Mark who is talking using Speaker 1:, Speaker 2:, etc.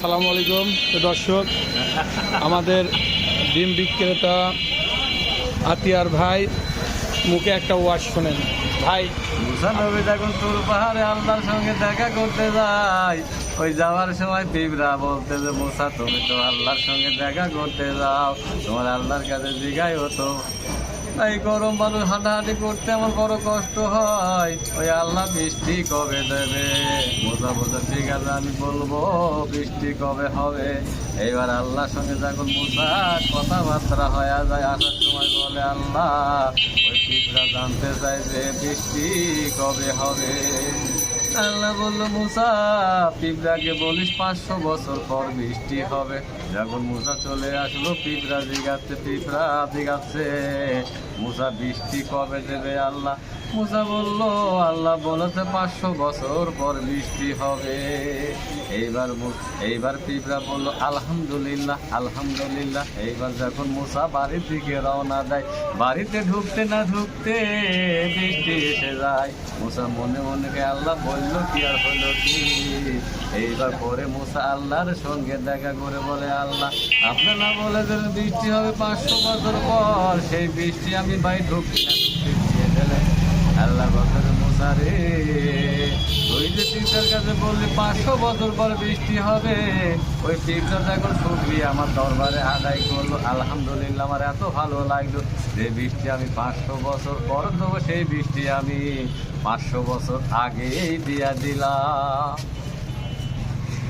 Speaker 1: সালামু আলাইকুম দর্শক, আমাদের ডিম বিক্রেতা আতিয়ার ভাই মুখে একটা ওয়াজ শোনেন। ভাই,
Speaker 2: মুসা নবী যখন তুর পাহাড়ে আল্লাহর সঙ্গে দেখা করতে যায়, ওই যাওয়ার সময় পিঁপড়া বলতে যে মুসা তুমি তো আল্লাহর সঙ্গে দেখা করতে যাও, তোমার আল্লাহর কাছে জিগাই হতো। এই গরম বালু হাঁটাহাঁটি করতে আমার বড় কষ্ট হয়, ওই আল্লাহ বৃষ্টি কবে দেবে? মুসা বলছে ঠিক আছে আমি বলবো বৃষ্টি কবে হবে। এইবার আল্লাহর সঙ্গে যখন মুসা কথাবার্তা হয়ে যায়, আসার সময় বলে আল্লাহ ওই পিঁপড়া জানতে চাই যে বৃষ্টি কবে হবে। আল্লাহ বললো মুসা পিঁপড়াকে বলিস 500 বছর পর বৃষ্টি হবে। যখন মুসা চলে আসলো পিঁপড়া জিগাচ্ছে মুসা বৃষ্টি কবে দেবে আল্লাহ? মুসা বলল আল্লাহ বলেছে 500 বছর পর বৃষ্টি হবে। এইবার পিঁপড়া বলল আলহামদুলিল্লাহ আলহামদুলিল্লাহ। এইবার যখন মুসা বাড়ির দিকে রওনা দেয়, বাড়িতে ঢুকতে না ঢুকতে বৃষ্টি এসে যায়। মুসা মনে মনে আল্লাহ বলল কি আর হলো কি? এইবার পরে মুসা আল্লাহর সঙ্গে দেখা করে বলে আল্লাহ আপনি না বলে যে বৃষ্টি হবে 500 বছর পর, সেই বৃষ্টি আমি ভাই ঢুকতে না ঢুকতে দিয়ে দিলেন। আল্লাহ বছর মুসা রে ওই যে পিঁপড়ার কাছে বললি 500 বছর পর বৃষ্টি হবে, ওই পিঁপড়াটা এখন শুকরিয়া আমার দরবারে আদায় করলো। আলহামদুলিল্লাহ, আমার এত ভালো লাগলো যে বৃষ্টি আমি 500 বছর পর দেবো, সেই বৃষ্টি আমি 500 বছর আগেই দিয়া দিলাম।